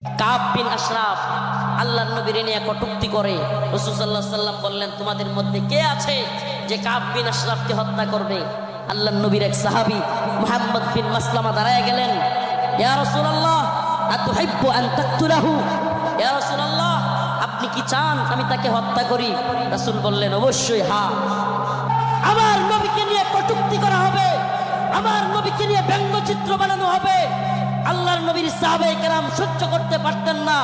কাব বিন আশরাফ আল্লাহর নবীর নিয়ে কটূক্তি করে। রাসূল সাল্লাল্লাহু আলাইহি ওয়াসাল্লাম বললেন, তোমাদের মধ্যে কে আছে যে কাব বিন আশরাফকে হত্যা করবে? আল্লাহর নবীর এক সাহাবী মুহাম্মদ বিন মাসলামা দাঁড়ায় গেলেন, ইয়া রাসূলুল্লাহ আতুহিব্বু আন তাকতুলাহু, ইয়া রাসূলুল্লাহ আপনি কি চান আমি তাকে হত্যা করি? রাসূল বললেন, অবশ্যই হ্যাঁ। আমার নবীকে নিয়ে কটূক্তি করা হবে, আমার নবীকে নিয়ে ব্যঙ্গচিত্র বানানো হবে। আল্লাহর নবীর সাহাবায়ে কেরাম সহ্য করতে পারতেন না।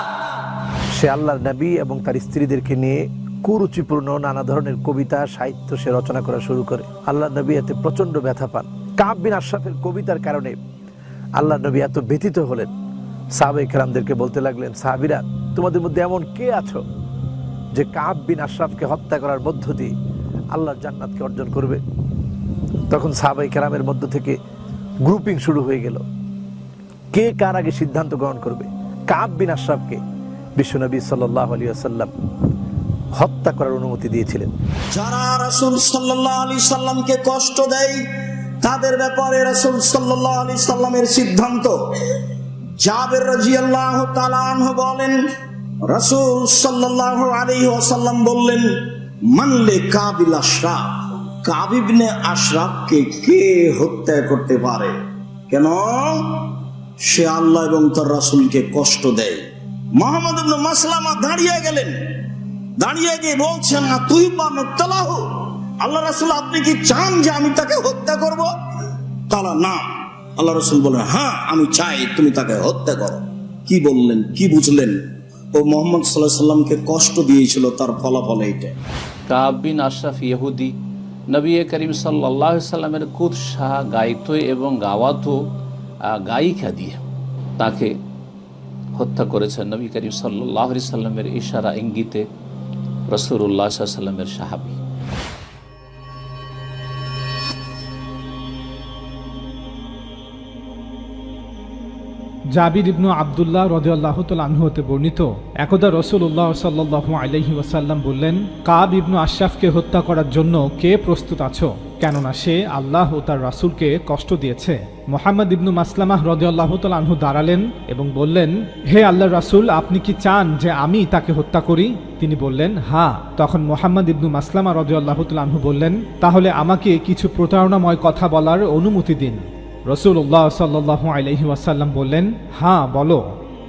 সে আল্লাহর নবী এবং তার স্ত্রীদেরকে নিয়ে কুরুচিপূর্ণ নানা ধরনের কবিতা সাহিত্য সে রচনা করা শুরু করে। আল্লাহর নবী এতে প্রচন্ড ব্যথা পান। কাব বিন আশরাফের কবিতার কারণে আল্লাহর নবী এত ব্যথিত হলেন। সাহাবায়ে কেরামদেরকে বলতে লাগলেন, সাহাবীরা তোমাদের মধ্যে এমন কে আছো যে কাব বিন আশরাফকে হত্যা করার মধ্য দিয়ে আল্লাহর জান্নাতকে অর্জন করবে? তখন সাহাবায়ে কেরামের মধ্য থেকে গ্রুপিং শুরু হয়ে গেল, কে কার আগে সিদ্ধান্ত গ্রহণ করবে। কাব বিন আশরাফকে বিশ্বনবী সাল্লাল্লাহু আলাইহি ওয়াসাল্লাম হত্যা করার অনুমতি দিয়েছিলেন। যারা রাসূল সাল্লাল্লাহু আলাইহি সাল্লামকে কষ্ট দেয় তাদের ব্যাপারে রাসূল সাল্লাল্লাহু আলাইহি সাল্লামের সিদ্ধান্ত। জাবের রাদিয়াল্লাহু তাআলা আনহু বলেন, রাসূল সাল্লাল্লাহু আলাইহি ওয়াসাল্লাম বললেন, মানলে কাবিল আশরাফ, কাব ইবনে আশরাফকে কে হত্যা করতে পারে? কেন? সে আল্লাহ এবং তার রাসূলকে কষ্ট দেয়। মুহাম্মদ ইবনে মাসলামা দাঁড়িয়ে গেলেন, দাঁড়িয়ে গিয়ে বলছেন, না তুই পামতালাহ, আল্লাহ রাসূল আপনি কি চান যে আমি তাকে হত্যা করব? তালা না। আল্লাহ রাসূল বলেন, হ্যাঁ আমি চাই তুমি তাকে হত্যা করো। কি বললেন, কি বুঝলেন? ও মুহাম্মদ সাল্লাল্লাহু আলাইহি সাল্লামকে কষ্ট দিয়েছিল, তার ফলাফল এইটা। কাব বিন আশরাফ ইহুদি নবী করিম সাল্লাল্লাহু আলাইহি সাল্লামের কুৎসা গাইতো এবং গাওয়াতো গায়িকা দিয়ে তাকে হত্যা করেছেন নবী করিম সাল্লাল্লাহু আলাইহি সাল্লামের ইশারা ইঙ্গিতে রাসূলুল্লাহ সাল্লাল্লাহু আলাইহি সাল্লামের সাহাবী। জাবির ইবনু আব্দুল্লাহ রাদিয়াল্লাহু তাআলা আনহু হতে বর্ণিত, একদা রাসূলুল্লাহ সাল্লাল্লাহু আলাইহি ওয়াসাল্লাম বললেন, কাব ইবনু আশরাফকে হত্যা করার জন্য কে প্রস্তুত আছো? কেননা সে আল্লাহ ও তার রাসূলকে কষ্ট দিয়েছে। মুহাম্মদ ইবনু মাসলামাহ রাদিয়াল্লাহু তাআলা আনহু দাঁড়ালেন এবং বললেন, হে আল্লাহর রাসূল আপনি কি চান যে আমি তাকে হত্যা করি? তিনি বললেন, হ্যাঁ। তখন মুহাম্মদ ইবনু মাসলামা রাদিয়াল্লাহু তাআলা আনহু বললেন, তাহলে আমাকে কিছু প্রতারণাময় কথা বলার অনুমতি দিন। রাসূলুল্লাহ সাল্লাল্লাহু আলাইহি ওয়াসাল্লাম বললেন, হ্যাঁ বলো।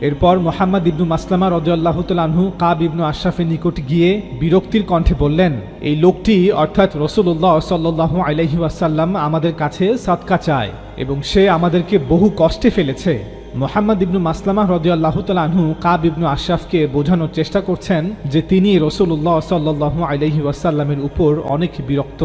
এরপর মুহাম্মদ ইবনু মাসলামা রাদিয়াল্লাহু তাআলা আনহু কাব ইবনু আশরাফের নিকট গিয়ে বিরক্তির কণ্ঠে বললেন, এই লোকটি অর্থাৎ রাসূলুল্লাহ সাল্লাল্লাহু আলাইহি ওয়াসাল্লাম আমাদের কাছে সাদকা চায় এবং সে আমাদেরকে বহু কষ্টে ফেলেছে। মুহাম্মদ ইবনু মাসলামা রাদিয়াল্লাহু তাআলা আনহু কাব ইবনু আশরাফকে বোঝানোর চেষ্টা করছেন যে তিনি রাসূলুল্লাহ সাল্লাল্লাহু আলাইহি ওয়াসাল্লামের উপর অনেক বিরক্ত।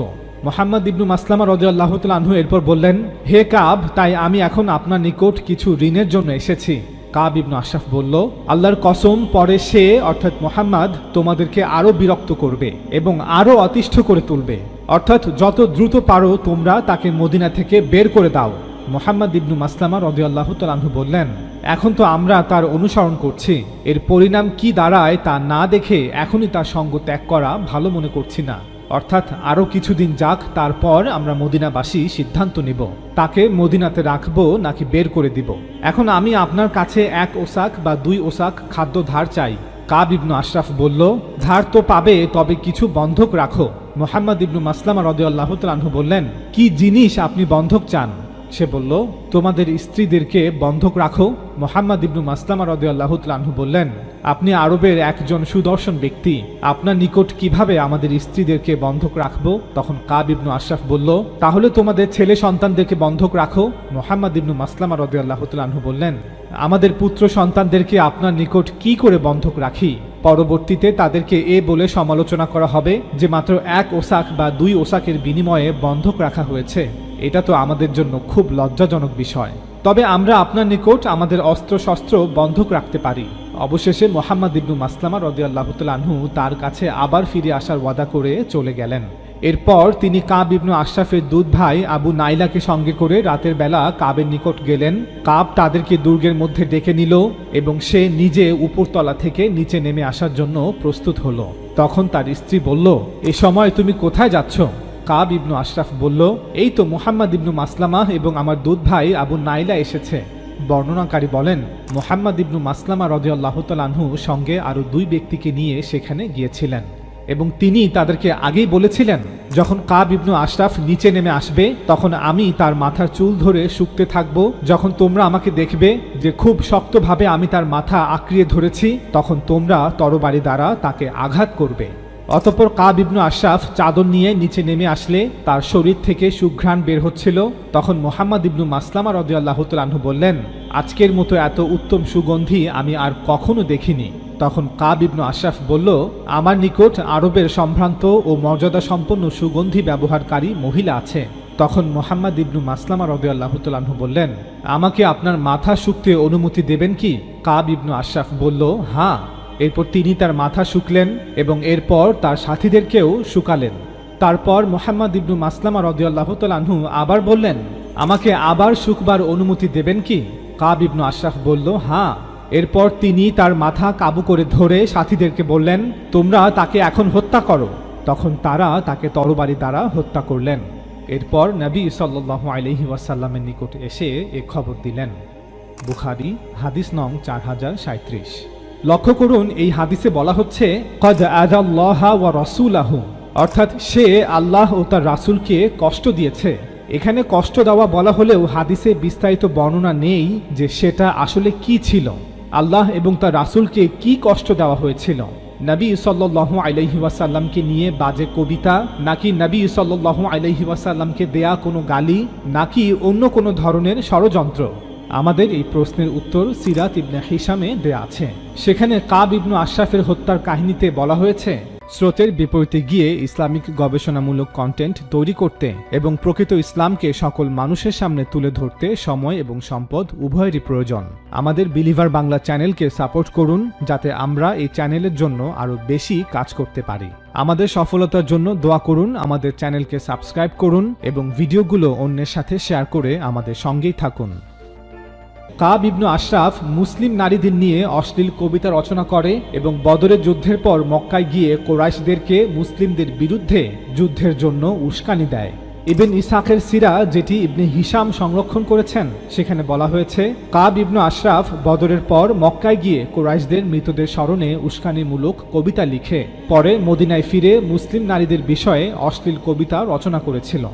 মুহাম্মদ ইবনু মাসলামা রাদিয়াল্লাহু তাআলা আনহু এরপর বললেন, হে কাব, তাই আমি এখন আপনার নিকট কিছু ঋণের জন্য এসেছি। কাব ইবনু আশরাফ বলল, আল্লাহর কসম, পরে সে অর্থাৎ মুহাম্মদ তোমাদেরকে আরো বিরক্ত করবে এবং আরো অতিষ্ঠ করে তুলবে, অর্থাৎ যত দ্রুত পারো তোমরা তাকে মদিনা থেকে বের করে দাও। মুহাম্মদ ইবনু মাসলামা রাদিয়াল্লাহু তাআলা আনহু বললেন, এখন তো আমরা তার অনুসরণ করছি, এর পরিণাম কি দাঁড়ায় তা না দেখে এখনই তার সঙ্গ ত্যাগ করা ভালো মনে করছি না। অর্থাৎ আরও কিছুদিন যাক, তারপর আমরা মদিনাবাসী সিদ্ধান্ত নিব তাকে মদিনাতে রাখবো নাকি বের করে দিব। এখন আমি আপনার কাছে 1 ওসাক বা 2 ওসাক খাদ্য ধার চাই। কাব ইবনু আশরাফ বলল, ধার তো পাবে, তবে কিছু বন্ধক রাখো। মুহাম্মদ ইবনু মাসলামা রাদিয়াল্লাহু তাআলা আনহু বললেন, কি জিনিস আপনি বন্ধক চান? সে বলল, তোমাদের স্ত্রীদেরকে বন্ধক রাখো। মুহাম্মদ ইবনু মাসলামা রাদিয়াল্লাহু তাআলা আনহু বললেন, আপনি আরবের একজন সুদর্শন ব্যক্তি, আপনার নিকট কিভাবে আমাদের স্ত্রীদেরকে বন্ধক রাখব? তখন কাব ইবনু আশরাফ বলল, তাহলে তোমাদের ছেলে সন্তানদেরকে বন্ধক রাখো। মুহাম্মদ ইবনু মাসলামা রাদিয়াল্লাহু তাআলা আনহু বললেন, আমাদের পুত্র সন্তানদেরকে আপনার নিকট কি করে বন্ধক রাখি? পরবর্তীতে তাদেরকে এ বলে সমালোচনা করা হবে যে মাত্র 1 ওসাক বা 2 ওসাকের বিনিময়ে বন্ধক রাখা হয়েছে। এটা তো আমাদের জন্য খুব লজ্জাজনক বিষয়। তবে আমরা আপনার নিকট আমাদের অস্ত্রশস্ত্র বন্ধক রাখতে পারি। অবশেষে মুহাম্মদ ইবনু মাসলামা রাদিয়াল্লাহু তাআলা আনহু তার কাছে আবার ফিরে আসার ওয়াদা করে চলে গেলেন। এরপর তিনি কাব ইবনু আশরাফের দুধ ভাই আবু নাইলাকে সঙ্গে করে রাতের বেলা কাবের নিকট গেলেন। কাব তাদেরকে দুর্গের মধ্যে ডেকে নিল এবং সে নিজে উপরতলা থেকে নিচে নেমে আসার জন্য প্রস্তুত হলো। তখন তার স্ত্রী বলল, এ সময় তুমি কোথায় যাচ্ছ? কাব ইবনু আশরাফ বলল, এই তো মুহাম্মদ ইবনু মাসলামা এবং আমার দুধ ভাই আবু নাইলা এসেছে। বর্ণনাকারী বলেন, মুহাম্মদ ইবনু মাসলামা রাদিয়াল্লাহু তাআলা আনহু সঙ্গে আরো 2 ব্যক্তিকে নিয়ে সেখানে গিয়েছিলেন এবং তিনি তাদেরকে আগেই বলেছিলেন, যখন কাব ইবনু আশরাফ নিচে নেমে আসবে তখন আমি তার মাথার চুল ধরে শুকতে থাকব। যখন তোমরা আমাকে দেখবে যে খুব শক্তভাবে আমি তার মাথা আঁকড়িয়ে ধরেছি, তখন তোমরা তরবারি দ্বারা তাকে আঘাত করবে। অতঃপর কাব ইবনু আশরাফ চাদর নিয়ে নিচে নেমে আসলে তার শরীর থেকে সুঘ্রাণ বের হচ্ছিল। তখন মুহাম্মদ ইবনু মাসলামা রাদিয়াল্লাহু তাআলা আনহু বললেন, আজকের মতো এত উত্তম সুগন্ধি আমি আর কখনো দেখিনি। তখন কাব ইবনু আশরাফ বলল, আমার নিকট আরবের সম্ভ্রান্ত ও মর্যাদা সম্পন্ন সুগন্ধি ব্যবহারকারী মহিলা আছে। তখন মুহাম্মদ ইবনু মাসলামা রাদিয়াল্লাহু তাআলা আনহু বললেন, আমাকে আপনার মাথা শুকতে অনুমতি দেবেন কি? কাব ইবনু আশরাফ বলল, হ্যাঁ। এরপর তিনি তার মাথা শুকলেন এবং এরপর তার সাথীদেরকেও শুকালেন। তারপর মুহাম্মদ ইবনু মাসলামা রাদিয়াল্লাহু তাআলা আনহু আবার বললেন, আমাকে আবার শুকবার অনুমতি দেবেন কি? কাব ইবনু আশরাফ বলল, হ্যাঁ। এরপর তিনি তার মাথা কাবু করে ধরে সাথীদেরকে বললেন, তোমরা তাকে এখন হত্যা করো। তখন তারা তাকে তরবারি দ্বারা হত্যা করলেন। এরপর নবী সাল্লাল্লাহু আলাইহি ওয়াসাল্লামের নিকট এসে এ খবর দিলেন। বুখারী হাদিস নং 4037। লক্ষ্য করুন, এই হাদিসে বলা হচ্ছে কদ আযাল্লাহা ওয়া রাসূলাহু, অর্থাৎ সে আল্লাহ ও তার রাসূলকে কষ্ট দিয়েছে। এখানে কষ্ট দেওয়া বলা হলেও হাদিসে বিস্তারিত বর্ণনা নেই যে সেটা আসলে কি ছিল, আল্লাহ এবং তার রাসূলকে কি কষ্ট দেওয়া হয়েছিল। নবী সাল্লাল্লাহু আলাইহি ওয়াসাল্লামকে নিয়ে বাজে কবিতা, নাকি নবী সাল্লাল্লাহু আলাইহি ওয়াসাল্লামকে দেয়া কোনো গালি, নাকি অন্য কোনো ধরনের ষড়যন্ত্র? আমাদের এই প্রশ্নের উত্তর সিরাত ইবনে হিশামে দেয়া আছে। সেখানে কাব ইবনু আশরাফের হত্যার কাহিনীতে বলা হয়েছে, স্রোতের বিপরীতে গিয়ে ইসলামিক গবেষণামূলক কন্টেন্ট তৈরি করতে এবং প্রকৃত ইসলামকে সকল মানুষের সামনে তুলে ধরতে সময় এবং সম্পদ উভয়েরই প্রয়োজন। আমাদের বিলিভার বাংলা চ্যানেলকে সাপোর্ট করুন যাতে আমরা এই চ্যানেলের জন্য আরও বেশি কাজ করতে পারি। আমাদের সফলতার জন্য দোয়া করুন, আমাদের চ্যানেলকে সাবস্ক্রাইব করুন এবং ভিডিওগুলো অন্যের সাথে শেয়ার করে আমাদের সঙ্গেই থাকুন। কাব ইবনু আশরাফ মুসলিম নারীদের নিয়ে অশ্লীল কবিতা রচনা করে এবং বদরের যুদ্ধের পর মক্কায় গিয়ে কোরাইশদেরকে মুসলিমদের বিরুদ্ধে যুদ্ধের জন্য উস্কানি দেয়। ইবন ইসহাকের সিরা, যেটি ইবনে হিশাম সংরক্ষণ করেছেন, সেখানে বলা হয়েছে কাব ইবনু আশরাফ বদরের পর মক্কায় গিয়ে কোরাইশদের মৃতদের স্মরণে উস্কানিমূলক কবিতা লিখে পরে মদিনায় ফিরে মুসলিম নারীদের বিষয়ে অশ্লীল কবিতা রচনা করেছিল।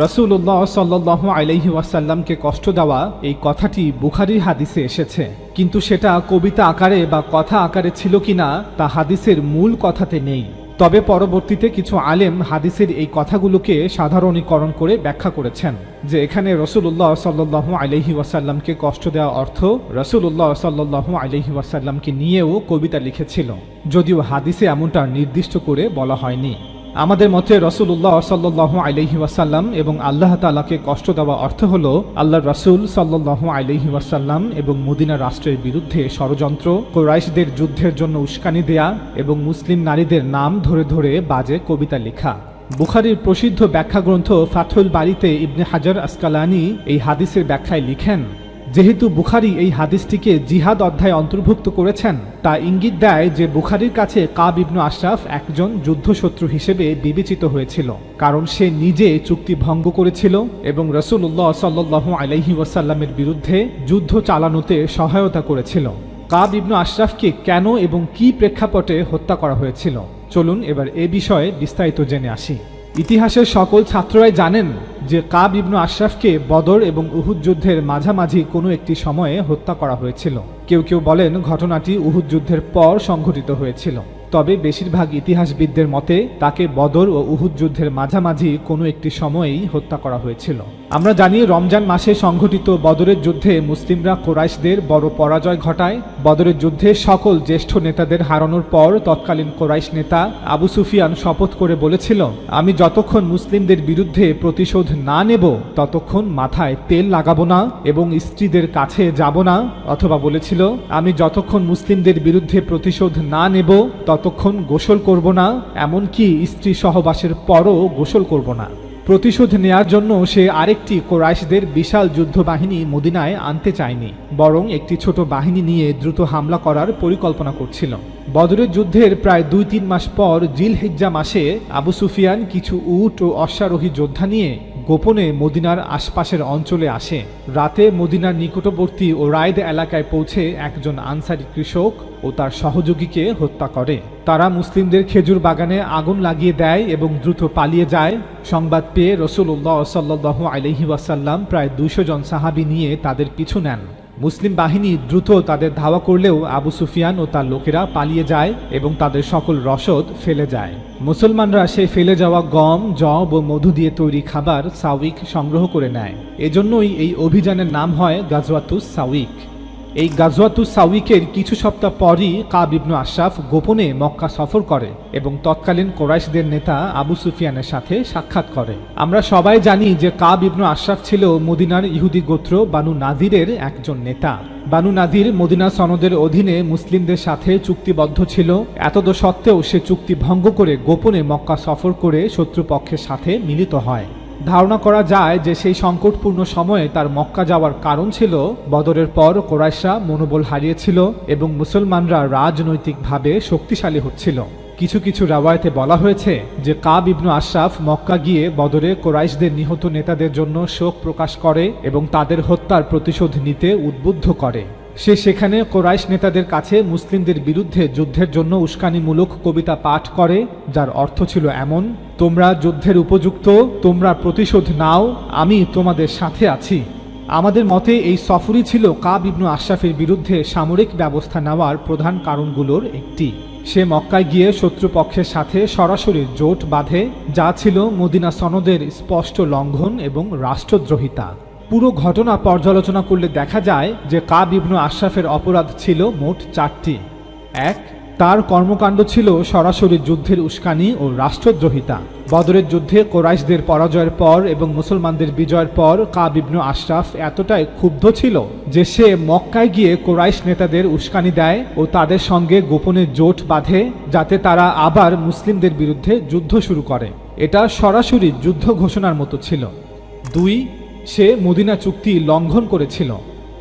রাসূলুল্লাহ সাল্লাল্লাহু আলাইহি ওয়াসাল্লামকে কষ্ট দেওয়া এই কথাটি বুখারীর হাদিসে এসেছে, কিন্তু সেটা কবিতা আকারে বা কথা আকারে ছিল কিনা তা হাদিসের মূল কথাতে নেই। তবে পরবর্তীতে কিছু আলেম হাদিসের এই কথাগুলোকে সাধারণীকরণ করে ব্যাখ্যা করেছেন যে এখানে রাসূলুল্লাহ সাল্লাল্লাহু আলাইহি ওয়াসাল্লামকে কষ্ট দেওয়া অর্থ রাসূলুল্লাহ সাল্লাল্লাহু আলাইহি ওয়াসাল্লামকে নিয়েও কবিতা লিখেছিল, যদিও হাদিসে এমনটা নির্দিষ্ট করে বলা হয়নি। আমাদের মতে রাসূলুল্লাহ সাল্লাল্লাহু আলাইহি ওয়াসাল্লাম এবং আল্লাহ তাআলাকে কষ্ট দেওয়া অর্থ হলো আল্লাহর রাসূল সাল্লাল্লাহু আলাইহি ওয়াসাল্লাম এবং মদিনা রাষ্ট্রের বিরুদ্ধে ষড়যন্ত্র, কুরাইশদের যুদ্ধের জন্য উস্কানি দেয়া এবং মুসলিম নারীদের নাম ধরে ধরে বাজে কবিতা লেখা। বুখারীর প্রসিদ্ধ ব্যাখ্যা গ্রন্থ ফাথুল বারীতে ইবনে হাজার আসকালানি এই হাদিসের ব্যাখ্যায় লিখেন, যেহেতু বুখারী এই হাদিসটিকে জিহাদ অধ্যায়ে অন্তর্ভুক্ত করেছেন, তা ইঙ্গিত দেয় যে বুখারীর কাছে কাব ইবনু আশরাফ একজন যুদ্ধশত্রু হিসেবে বিবেচিত হয়েছিল, কারণ সে নিজে চুক্তি ভঙ্গ করেছিল এবং রাসূলুল্লাহ সাল্লাল্লাহু আলাইহি ওয়াসাল্লামের বিরুদ্ধে যুদ্ধ চালানোতে সহায়তা করেছিল। কাব ইবনু আশরাফকে কেন এবং কি প্রেক্ষাপটে হত্যা করা হয়েছিল, চলুন এবার এ বিষয়ে বিস্তারিত জেনে আসি। ইতিহাসের সকল ছাত্ররাই জানেন যে কাব ইবনু আশরাফকে বদর এবং উহুদ যুদ্ধের মাঝামাঝি কোনো একটি সময়ে হত্যা করা হয়েছিল। কেউ কেউ বলেন ঘটনাটি উহুদ যুদ্ধের পর সংঘটিত হয়েছিল, তবে বেশিরভাগ ইতিহাসবিদদের মতে তাকে বদর ও উহুদ যুদ্ধের মাঝামাঝি কোনো একটি সময়েই হত্যা করা হয়েছিল। আমরা জানি রমজান মাসে সংঘটিত বদরের যুদ্ধে মুসলিমরা কোরাইশদের বড় পরাজয় ঘটায়। বদরের যুদ্ধে সকল জ্যেষ্ঠ নেতাদের হারানোর পর তৎকালীন কোরাইশ নেতা আবু সুফিয়ান শপথ করে বলেছিল, আমি যতক্ষণ মুসলিমদের বিরুদ্ধে প্রতিশোধ না নেব ততক্ষণ মাথায় তেল লাগাবো না এবং স্ত্রীদের কাছে যাব না, অথবা বলেছিল আমি যতক্ষণ মুসলিমদের বিরুদ্ধে প্রতিশোধ না নেব ততক্ষণ গোসল করব না, এমনকি স্ত্রী সহবাসের পরও গোসল করব না। প্রতিশোধ নেয়ার জন্য সে আরেকটি কোরাইশদের বিশাল যুদ্ধ বাহিনী মদিনায় আনতে চায়নি, বরং একটি ছোট বাহিনী নিয়ে দ্রুত হামলা করার পরিকল্পনা করছিল। বদরের যুদ্ধের প্রায় 2-3 মাস পর জিলহিজ্জা মাসে আবু সুফিয়ান কিছু উট ও অশ্বারোহী যোদ্ধা নিয়ে গোপনে মদিনার আশপাশের অঞ্চলে আসে। রাতে মদিনার নিকটবর্তী ও রায়দ এলাকায় পৌঁছে একজন আনসারী কৃষক ও তার সহযোগীকে হত্যা করে। তারা মুসলিমদের খেজুর বাগানে আগুন লাগিয়ে দেয় এবং দ্রুত পালিয়ে যায়। সংবাদ পেয়ে রাসূলুল্লাহ সাল্লাল্লাহু আলাইহি ওয়াসাল্লাম প্রায় 200 জন সাহাবী নিয়ে তাদের পিছু নেন। মুসলিম বাহিনী দ্রুত তাদের ধাওয়া করলেও আবু সুফিয়ান ও তার লোকেরা পালিয়ে যায় এবং তাদের সকল রসদ ফেলে যায়। মুসলমানরা সেই ফেলে যাওয়া গম, যব ও মধু দিয়ে তৈরি খাবার সাউইক সংগ্রহ করে নেয়। এজন্যই এই অভিযানের নাম হয় গাজওয়াতুস সাউইক। এই গাজওয়াতুস সাউইকের কিছু সপ্তাহ পরই কাব ইবনু আশরাফ গোপনে মক্কা সফর করে এবং তৎকালীন কোরাইশদের নেতা আবু সুফিয়ানের সাথে সাক্ষাৎ করে। আমরা সবাই জানি যে কাব ইবনু আশরাফ ছিল মদিনার ইহুদি গোত্র বানু নাদিরের একজন নেতা। বানু নাদির মদিনা সনদের অধীনে মুসলিমদের সাথে চুক্তিবদ্ধ ছিল। এতদসত্ত্বেও সে চুক্তি ভঙ্গ করে গোপনে মক্কা সফর করে শত্রুপক্ষের সাথে মিলিত হয়। ধারণা করা যায় যে সেই সংকটপূর্ণ সময়ে তার মক্কা যাওয়ার কারণ ছিল বদরের পর কোরাইশরা মনোবল হারিয়েছিল এবং মুসলমানরা রাজনৈতিকভাবে শক্তিশালী হচ্ছিল। কিছু কিছু রাওয়ায়াতে বলা হয়েছে যে কাব ইবনু আশরাফ মক্কা গিয়ে বদরে কোরাইশদের নিহত নেতাদের জন্য শোক প্রকাশ করে এবং তাদের হত্যার প্রতিশোধ নিতে উদ্বুদ্ধ করে। সে সেখানে কোরাইশ নেতাদের কাছে মুসলিমদের বিরুদ্ধে যুদ্ধের জন্য উস্কানিমূলক কবিতা পাঠ করে, যার অর্থ ছিল এমন: তোমরা যুদ্ধের উপযুক্ত, তোমরা প্রতিশোধ নাও, আমি তোমাদের সাথে আছি। আমাদের মতে এই সফরই ছিল কাব ইবনু আশরাফের বিরুদ্ধে সামরিক ব্যবস্থা নেওয়ার প্রধান কারণগুলোর একটি। সে মক্কায় গিয়ে শত্রুপক্ষের সাথে সরাসরি জোট বাঁধে, যা ছিল মদিনা সনদের স্পষ্ট লঙ্ঘন এবং রাষ্ট্রদ্রোহিতা। পুরো ঘটনা পর্যালোচনা করলে দেখা যায় যে কাব ইবনু আশরাফের অপরাধ ছিল মোট 4টি। 1. তার কর্মকাণ্ড ছিল সরাসরি যুদ্ধের উস্কানি ও রাষ্ট্রদ্রোহিতা। বদরের যুদ্ধে কোরাইশদের পরাজয়ের পর এবং মুসলমানদের বিজয়ের পর কাব ইবনু আশরাফ এতটাই ক্ষুব্ধ ছিল যে সে মক্কায় গিয়ে কোরাইশ নেতাদের উস্কানি দেয় ও তাদের সঙ্গে গোপনে জোট বাঁধে যাতে তারা আবার মুসলিমদের বিরুদ্ধে যুদ্ধ শুরু করে। এটা সরাসরি যুদ্ধ ঘোষণার মতো ছিল। 2. সে মদিনা চুক্তি লঙ্ঘন করেছিল।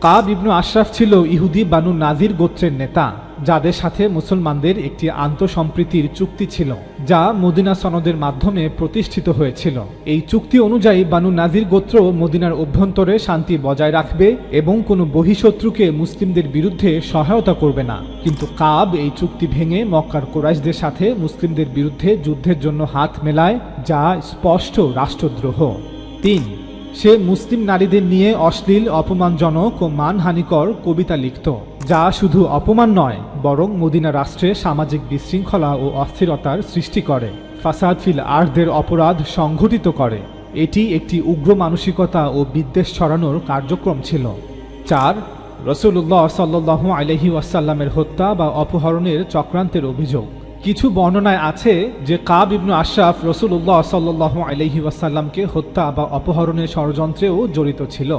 কাব ইবনু আশরাফ ছিল ইহুদি বানু নাজির গোত্রের নেতা, যাদের সাথে মুসলমানদের একটি আন্তঃসম্প্রীতির চুক্তি ছিল, যা মদিনা সনদের মাধ্যমে প্রতিষ্ঠিত হয়েছিল। এই চুক্তি অনুযায়ী বানু নাজির গোত্র মদিনার অভ্যন্তরে শান্তি বজায় রাখবে এবং কোনো বহিঃশত্রুকে মুসলিমদের বিরুদ্ধে সহায়তা করবে না। কিন্তু কাব এই চুক্তি ভেঙে মক্কার কোরাইশদের সাথে মুসলিমদের বিরুদ্ধে যুদ্ধের জন্য হাত মেলায়, যা স্পষ্ট রাষ্ট্রদ্রোহ। 3. সে মুসলিম নারীদের নিয়ে অশ্লীল, অপমানজনক ও মানহানিকর কবিতা লিখত, যা শুধু অপমান নয় বরং মদিনা রাষ্ট্রে সামাজিক বিশৃঙ্খলা ও অস্থিরতার সৃষ্টি করে। ফাসাদ ফিল আরদের অপরাধ সংঘটিত করে। এটি একটি উগ্র মানসিকতা ও বিদ্বেষ ছড়ানোর কার্যক্রম ছিল। 4. রাসূলুল্লাহ সাল্লাল্লাহু আলাইহি ওয়াসাল্লামের হত্যা বা অপহরণের চক্রান্তের অভিযোগ। কিছু বর্ণনায় আছে যে কাব ইবনু আশরাফ রাসূলুল্লাহ সাল্লাল্লাহু আলাইহি ওয়াসাল্লামকে হত্যা বা অপহরণের ষড়যন্ত্রেও জড়িত ছিল।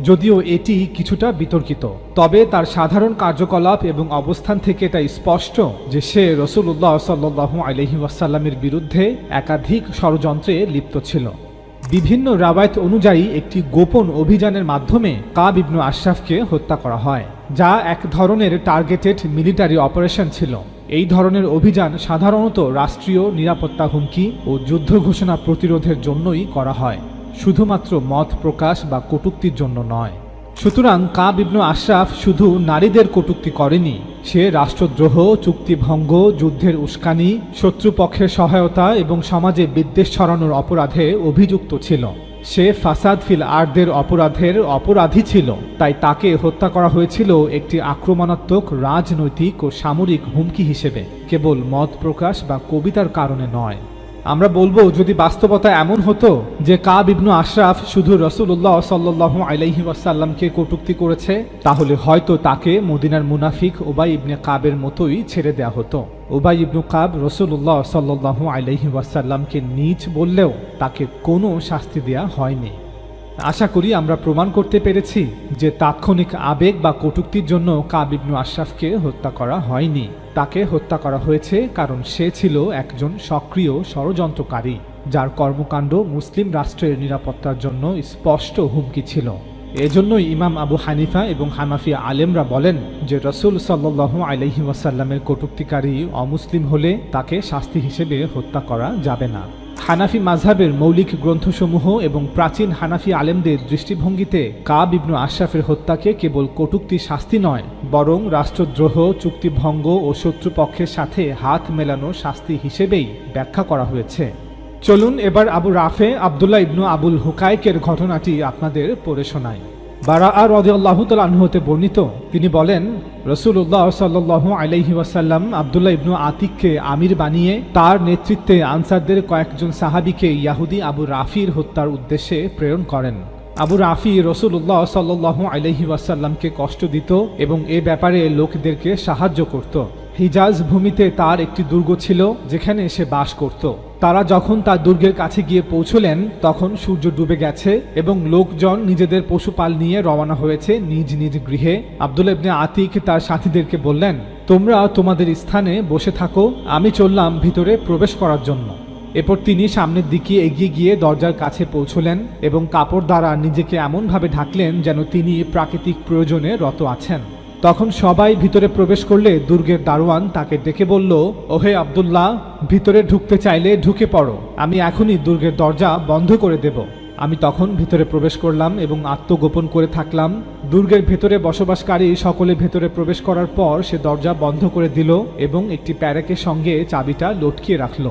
যদিও এটি কিছুটা বিতর্কিত, তবে তার সাধারণ কার্যকলাপ এবং অবস্থান থেকে এটা স্পষ্ট যে সে রাসূলুল্লাহ সাল্লাল্লাহু আলাইহি ওয়াসাল্লামের বিরুদ্ধে একাধিক ষড়যন্ত্রে লিপ্ত ছিল। বিভিন্ন রাওয়ায়াত অনুযায়ী একটি গোপন অভিযানের মাধ্যমে কাব ইবনু আশরাফকে হত্যা করা হয়, যা এক ধরনের টার্গেটেড মিলিটারি অপারেশন ছিল। এই ধরনের অভিযান সাধারণত রাষ্ট্রীয় নিরাপত্তা হুমকি ও যুদ্ধ ঘোষণা প্রতিরোধের জন্যই করা হয়, শুধুমাত্র মত প্রকাশ বা কটূক্তির জন্য নয়। সুতরাং কাব ইবনু আশরাফ শুধু নারীদের কটূক্তি করেনি, সে রাষ্ট্রদ্রোহ, চুক্তিভঙ্গ, যুদ্ধের উস্কানি, শত্রুপক্ষের সহায়তা এবং সমাজে বিদ্বেষ ছড়ানোর অপরাধে অভিযুক্ত ছিল। সে ফাসাদ ফিল আরদের অপরাধের অপরাধী ছিল, তাই তাকে হত্যা করা হয়েছিল একটি আক্রমণাত্মক রাজনৈতিক ও সামরিক হুমকি হিসেবে, কেবল মত প্রকাশ বা কবিতার কারণে নয়। আমরা বলবো, যদি বাস্তবতা এমন হতো যে কাব ইবনু আশরাফ শুধু রাসূলুল্লাহ সাল্লাল্লাহু আলাইহি ওয়াসাল্লামকে কটূক্তি করেছে, তাহলে হয়তো তাকে মদিনার মুনাফিক উবাই ইবনে কাবের মতোই ছেড়ে দেওয়া হতো। উবাই ইবনু কাব রাসূলুল্লাহ সাল্লাল্লাহু আলাইহি ওয়াসাল্লামকে নীচ বললেও তাকে কোনো শাস্তি দেয়া হয়নি। আশা করি আমরা প্রমাণ করতে পেরেছি যে তাৎক্ষণিক আবেগ বা কটূক্তির জন্য কাব ইবনু আশরাফকে হত্যা করা হয়নি। তাকে হত্যা করা হয়েছে কারণ সে ছিল একজন সক্রিয় ষড়যন্ত্রকারী, যার কর্মকাণ্ড মুসলিম রাষ্ট্রের নিরাপত্তার জন্য স্পষ্ট হুমকি ছিল। এজন্যই ইমাম আবু হানিফা এবং হানাফি আলেমরা বলেন যে রাসূল সাল্লাল্লাহু আলাইহি ওয়াসাল্লামের কটূক্তিকারী অমুসলিম হলে তাকে শাস্তি হিসেবে হত্যা করা যাবে না। হানাফি মাযহাবের মৌলিক গ্রন্থসমূহ এবং প্রাচীন হানাফি আলেমদের দৃষ্টিভঙ্গিতে কাব ইবনু আশরাফের হত্যাকে কেবল কটূক্তি শাস্তি নয়, বরং রাষ্ট্রদ্রোহ, চুক্তিভঙ্গ ও শত্রুপক্ষের সাথে হাত মেলানো শাস্তি হিসেবেই ব্যাখ্যা করা হয়েছে। চলুন এবার আবু রাফে আব্দুল্লাহ ইবনু আবুল হুকাইকের ঘটনাটি আপনাদের পড়ে শোনাই। বারাআ রাদিয়াল্লাহু তাআলা আনহু হতে বর্ণিত, তিনি বলেন, রাসূলুল্লাহ সাল্লাল্লাহু আলাইহি ওয়াসাল্লাম আব্দুল্লাহ ইবনু আতিককে আমির বানিয়ে তার নেতৃত্বে আনসারদের কয়েকজন সাহাবীকে ইয়াহুদি আবু রাফির হত্যার উদ্দেশ্যে প্রেরণ করেন। আবু রাফি রাসূলুল্লাহ সাল্লাল্লাহু আলাইহি ওয়াসাল্লামকে কষ্ট দিত এবং এ ব্যাপারে লোকদেরকে সাহায্য করত। হিজাজ ভূমিতে তার একটি দুর্গ ছিল যেখানে সে বাস করত। তারা যখন তার দুর্গের কাছে গিয়ে পৌঁছলেন তখন সূর্য ডুবে গেছে এবং লোকজন নিজেদের পশুপাল নিয়ে রওনা হয়েছে নিজ নিজ গৃহে। আব্দুল্লাহ ইবনে আতিক তার সাথীদেরকে বললেন, তোমরা তোমাদের স্থানে বসে থাকো, আমি চললাম ভিতরে প্রবেশ করার জন্য। এরপর তিনি সামনের দিকে এগিয়ে গিয়ে দরজার কাছে পৌঁছলেন এবং কাপড় দ্বারা নিজেকে এমনভাবে ঢাকলেন যেন তিনি প্রাকৃতিক প্রয়োজনে রত আছেন। তখন সবাই ভিতরে প্রবেশ করলে দুর্গের দারোয়ান তাকে ডেকে বলল, ওহে আব্দুল্লাহ, ভিতরে ঢুকতে চাইলে ঢুকে পড়ো, আমি এখনই দুর্গের দরজা বন্ধ করে দেব। আমি তখন ভিতরে প্রবেশ করলাম এবং আত্মগোপন করে থাকলাম। দুর্গের ভেতরে বসবাসকারী সকলে ভেতরে প্রবেশ করার পর সে দরজা বন্ধ করে দিল এবং একটি প্যারেকের সঙ্গে চাবিটা লটকিয়ে রাখল।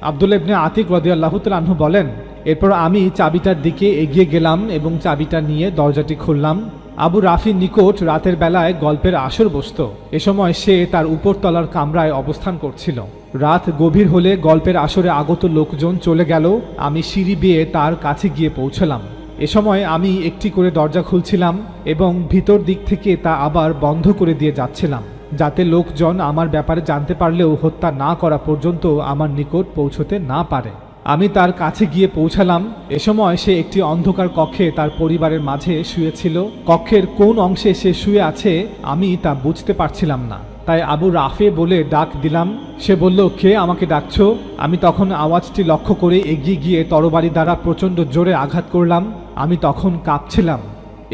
আব্দুল্লাহ ইবনে আতিক রাদিয়াল্লাহু তাআলা আনহু বলেন, এরপর আমি চাবিটার দিকে এগিয়ে গেলাম এবং চাবিটা নিয়ে দরজাটি খুললাম। আবু রাফির নিকট রাতের বেলায় গল্পের আসর বসত। এ সময় সে তার উপরতলার কামরায় অবস্থান করছিল। রাত গভীর হলে গল্পের আসরে আগত লোকজন চলে গেল। আমি সিঁড়ি বেয়ে তার কাছে গিয়ে পৌঁছলাম। এ সময় আমি একটি করে দরজা খুলছিলাম এবং ভিতর দিক থেকে তা আবার বন্ধ করে দিয়ে যাচ্ছিলাম, যাতে লোকজন আমার ব্যাপারে জানতে পারলেও হত্যা না করা পর্যন্ত আমার নিকট পৌঁছতে না পারে। আমি তার কাছে গিয়ে পৌঁছালাম। এ সময় সে একটি অন্ধকার কক্ষে তার পরিবারের মাঝে শুয়েছিল। কক্ষের কোন অংশে সে শুয়ে আছে আমি তা বুঝতে পারছিলাম না, তাই আবু রাফে বলে ডাক দিলাম। সে বলল, কে আমাকে ডাকছো? আমি তখন আওয়াজটি লক্ষ্য করে এগিয়ে গিয়ে তরবারি দ্বারা প্রচণ্ড জোরে আঘাত করলাম। আমি তখন কাঁপছিলাম।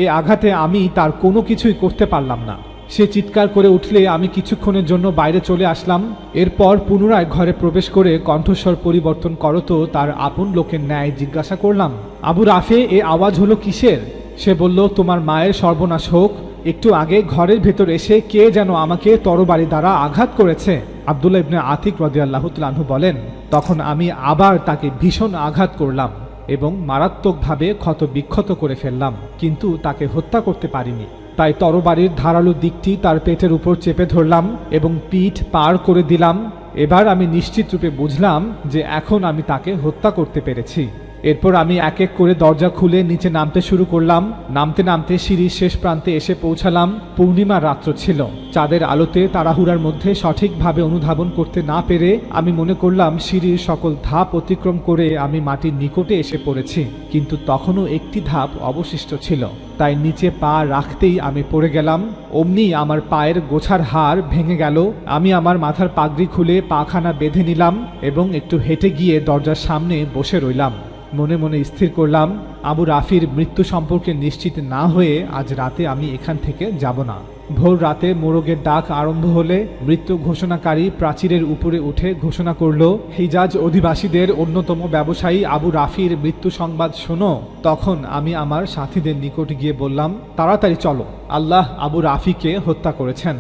এ আঘাতে আমি তার কোনো কিছুই করতে পারলাম না। সে চিৎকার করে উঠলে আমি কিছুক্ষণের জন্য বাইরে চলে আসলাম। এরপর পুনরায় ঘরে প্রবেশ করে কণ্ঠস্বর পরিবর্তন করত তার আপন লোকের ন্যায় জিজ্ঞাসা করলাম, আবু রাফে, এ আওয়াজ হলো কিসের? সে বলল, তোমার মায়ের সর্বনাশ হোক, একটু আগে ঘরের ভেতর এসে কে যেন আমাকে তরবারি দ্বারা আঘাত করেছে। আব্দুল্লাহ ইবনে আতিক রাদিয়াল্লাহু তাআলা আনহু বলেন, তখন আমি আবার তাকে ভীষণ আঘাত করলাম এবং মারাত্মকভাবে ক্ষত বিক্ষত করে ফেললাম, কিন্তু তাকে হত্যা করতে পারিনি। তাই তরবারির ধারালো দিকটি তার পেটের উপর চেপে ধরলাম এবং পিঠ পার করে দিলাম। এবার আমি নিশ্চিত রূপে বুঝলাম যে এখন আমি তাকে হত্যা করতে পেরেছি। এরপর আমি এক এক করে দরজা খুলে নিচে নামতে শুরু করলাম। নামতে নামতে সিঁড়ির শেষ প্রান্তে এসে পৌঁছালাম। পূর্ণিমার রাত্র ছিল। চাঁদের আলোতে তাড়াহুড়ার মধ্যে সঠিকভাবে অনুধাবন করতে না পেরে আমি মনে করলাম সিঁড়ির সকল ধাপ অতিক্রম করে আমি মাটির নিকটে এসে পড়েছি, কিন্তু তখনও একটি ধাপ অবশিষ্ট ছিল। তাই নিচে পা রাখতেই আমি পড়ে গেলাম। অমনি আমার পায়ের গোছার হাড় ভেঙে গেল। আমি আমার মাথার পাগড়ি খুলে পাখানা বেঁধে নিলাম এবং একটু হেঁটে গিয়ে দরজার সামনে বসে রইলাম। মনে মনে স্থির করলাম, আবু রাফির মৃত্যু সম্পর্কে নিশ্চিত না হয়ে আজ রাতে আমি এখান থেকে যাব না। ভোর রাতে মোরগের ডাক আরম্ভ হলে মৃত্যু ঘোষণাকারী প্রাচীরের উপরে উঠে ঘোষণা করল, হিজাজ অধিবাসীদের অন্যতম ব্যবসায়ী আবু রাফির মৃত্যু সংবাদ শোনো। তখন আমি আমার সাথীদের নিকট গিয়ে বললাম, তাড়াতাড়ি চলো, আল্লাহ আবু রাফিকে হত্যা করেছেন।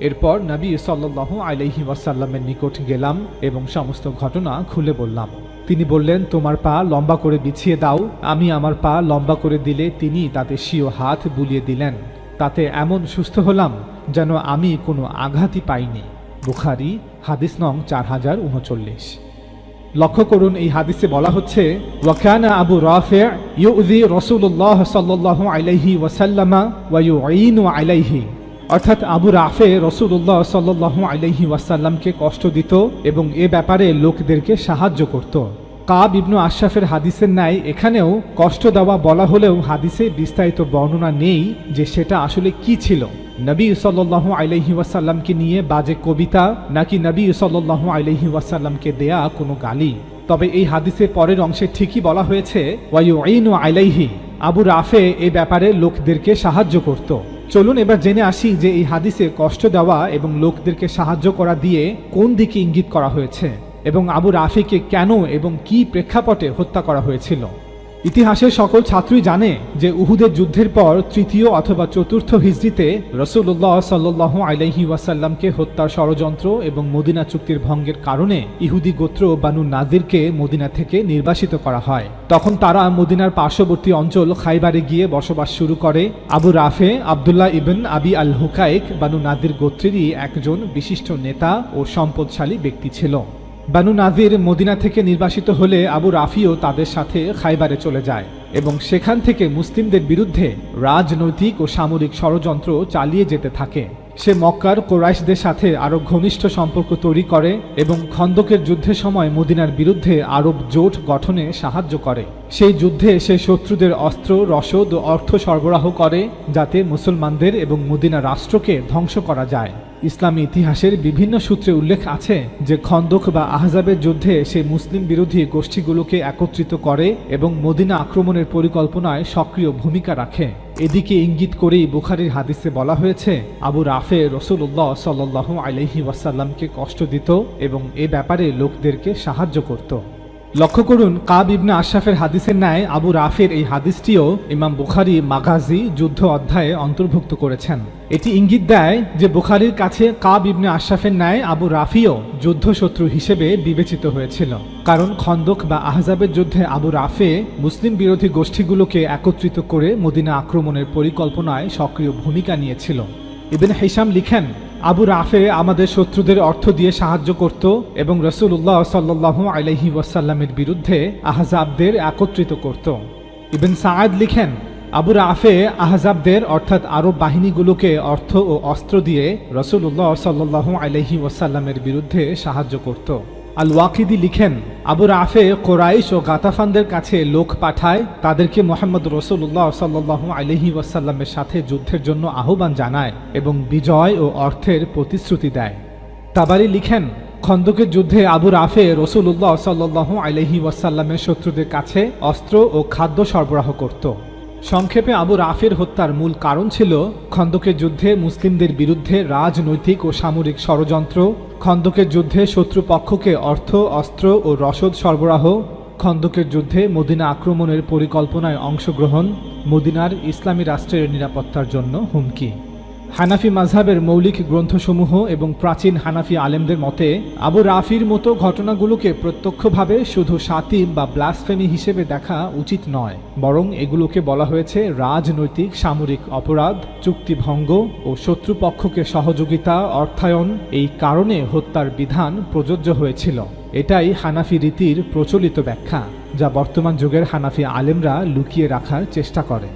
এরপর নবী সাল্লাল্লাহু আলাইহি ওয়াসাল্লামের নিকট গেলাম এবং সমস্ত ঘটনা খুলে বললাম। তিনি বললেন, তোমার পা লম্বা করে বিছিয়ে দাও। আমি আমার পা লম্বা করে দিলে তিনি তাতে স্বীয় হাত বুলিয়ে দিলেন। তাতে এমন সুস্থ হলাম যেন আমি কোনো আঘাতই পাইনি। বুখারী হাদিস নং 4039। লক্ষ্য করুন, এই হাদিসে বলা হচ্ছে, ওয়াকানা আবু রাফি ইউযি রাসূলুল্লাহ সাল্লাল্লাহু আলাইহি ওয়াসাল্লাম ওয়া ইউঈনু আলাইহি, অর্থাৎ আবু রাফে রাসূলুল্লাহ সাল্লাল্লাহু আলাইহি ওয়াসাল্লামকে কষ্ট দিত এবং এ ব্যাপারে লোকদেরকে সাহায্য করত। কাব ইবনু আশরাফের হাদিসের ন্যায় এখানেও কষ্ট দেওয়া বলা হলেও হাদিসে বিস্তারিত বর্ণনা নেই যে সেটা আসলে কি ছিল। নবী সাল্লাল্লাহু আলাইহি ওয়াসাল্লামকে নিয়ে বাজে কবিতা নাকি নবী সাল্লাল্লাহু আলাইহি ওয়াসাল্লামকে দেয়া কোনো গালি। তবে এই হাদিসের পরের অংশে ঠিকই বলা হয়েছে, ওয়া ইউঈনু আলাইহি, আবু রাফে এ ব্যাপারে লোকদেরকে সাহায্য করত। চলুন এবার জেনে আসি যে এই হাদিসে কষ্ট দেওয়া এবং লোকদেরকে সাহায্য করা দিয়ে কোন দিকে ইঙ্গিত করা হয়েছে এবং আবু রাফিকে কেন এবং কি প্রেক্ষাপটে হত্যা করা হয়েছিল। ইতিহাসের সকল ছাত্রই জানে যে উহুদের যুদ্ধের পর তৃতীয় অথবা চতুর্থ হিজরিতে রাসূলুল্লাহ সাল্লাল্লাহু আলাইহি ওয়াসাল্লামকে হত্যার ষড়যন্ত্র এবং মদিনা চুক্তির ভঙ্গের কারণে ইহুদি গোত্র বানু নাদিরকে মদিনা থেকে নির্বাসিত করা হয়। তখন তারা মদিনার পার্শ্ববর্তী অঞ্চল খাইবারে গিয়ে বসবাস শুরু করে। আবু রাফে আব্দুল্লাহ ইবন আবি আল হুকাইক বানু নাদির গোত্রেরই একজন বিশিষ্ট নেতা ও সম্পদশালী ব্যক্তি ছিল। বানু নাদির মদিনা থেকে নির্বাসিত হলে আবু রাফিও তাদের সাথে খাইবারে চলে যায় এবং সেখান থেকে মুসলিমদের বিরুদ্ধে রাজনৈতিক ও সামরিক ষড়যন্ত্র চালিয়ে যেতে থাকে। সে মক্কার কোরাইশদের সাথে আরো ঘনিষ্ঠ সম্পর্ক তৈরি করে এবং খন্দকের যুদ্ধের সময় মদিনার বিরুদ্ধে আরব জোট গঠনে সাহায্য করে। সেই যুদ্ধে সে শত্রুদের অস্ত্র, রসদ ও অর্থ সরবরাহ করে যাতে মুসলমানদের এবং মদিনা রাষ্ট্রকে ধ্বংস করা যায়। ইসলামী ইতিহাসের বিভিন্ন সূত্রে উল্লেখ আছে যে খন্দক বা আহজাবের যুদ্ধে সে মুসলিম বিরোধী গোষ্ঠীগুলোকে একত্রিত করে এবং মদিনা আক্রমণের পরিকল্পনায় সক্রিয় ভূমিকা রাখে। এদিকে ইঙ্গিত করেই বুখারীর হাদিসে বলা হয়েছে আবু রাফে রাসূলুল্লাহ সাল্লাল্লাহু আলাইহি ওয়াসাল্লামকে কষ্ট দিত এবং এ ব্যাপারে লোকদেরকে সাহায্য করত। লক্ষ্য করুন, কাব ইবনে আশরাফের হাদিসের ন্যায় আবু রাফের এই হাদিসটিও ইমাম বুখারী মাগাজি যুদ্ধ অধ্যায়ে অন্তর্ভুক্ত করেছেন। এটি ইঙ্গিত দেয় যে বুখারীর কাছে কাব ইবনে আশরাফের ন্যায় আবু রাফিও যুদ্ধশত্রু হিসেবে বিবেচিত হয়েছিল, কারণ খন্দক বা আহজাবের যুদ্ধে আবু রাফে মুসলিম বিরোধী গোষ্ঠীগুলোকে একত্রিত করে মদিনা আক্রমণের পরিকল্পনায় সক্রিয় ভূমিকা নিয়েছিল। ইবনে হিশাম লিখেন, আবু রাফে আমাদের শত্রুদের অর্থ দিয়ে সাহায্য করত এবং রাসূলুল্লাহ সাল্লাল্লাহু আলাইহি ওয়াসাল্লামের বিরুদ্ধে আহজাবদের একত্রিত করত। ইবন সাআদ লিখেন, আবু রাফে আহজাবদের অর্থাৎ আরব বাহিনীগুলোকে অর্থ ও অস্ত্র দিয়ে রাসূলুল্লাহ সাল্লাল্লাহু আলাইহি ওয়াসাল্লামের বিরুদ্ধে সাহায্য করত। আল ওয়াকিদি লিখেন, আবু রাফে কোরাইশ ও গাতাফানদের কাছে লোক পাঠায়, তাদেরকে মুহাম্মদ রাসূলুল্লাহ সাল্লাল্লাহু আলাইহি ওয়াসাল্লামের সাথে যুদ্ধের জন্য আহ্বান জানায় এবং বিজয় ও অর্থের প্রতিশ্রুতি দেয়। তাবারি লিখেন, খন্দকের যুদ্ধে আবু রাফে রাসূলুল্লাহ সাল্লাল্লাহু আলাইহি ওয়াসাল্লামের শত্রুদের কাছে অস্ত্র ও খাদ্য সরবরাহ করত। সংক্ষেপে আবু রাফের হত্যার মূল কারণ ছিল খন্দকের যুদ্ধে মুসলিমদের বিরুদ্ধে রাজনৈতিক ও সামরিক ষড়যন্ত্র, খন্দকের যুদ্ধে শত্রুপক্ষকে অর্থ, অস্ত্র ও রসদ সরবরাহ, খন্দকের যুদ্ধে মদিনা আক্রমণের পরিকল্পনায় অংশগ্রহণ, মদিনার ইসলামী রাষ্ট্রের নিরাপত্তার জন্য হুমকি। হানাফি মাযহাবের মৌলিক গ্রন্থসমূহ এবং প্রাচীন হানাফি আলেমদের মতে আবু রাফির মতো ঘটনাগুলোকে প্রত্যক্ষভাবে শুধু শাতিম বা ব্লাসফেমি হিসেবে দেখা উচিত নয়, বরং এগুলোকে বলা হয়েছে রাজনৈতিক সামরিক অপরাধ, চুক্তিভঙ্গ ও শত্রুপক্ষকে সহযোগিতা, অর্থায়ন। এই কারণে হত্যার বিধান প্রযোজ্য হয়েছিল। এটাই হানাফি রীতির প্রচলিত ব্যাখ্যা, যা বর্তমান যুগের হানাফি আলেমরা লুকিয়ে রাখার চেষ্টা করে।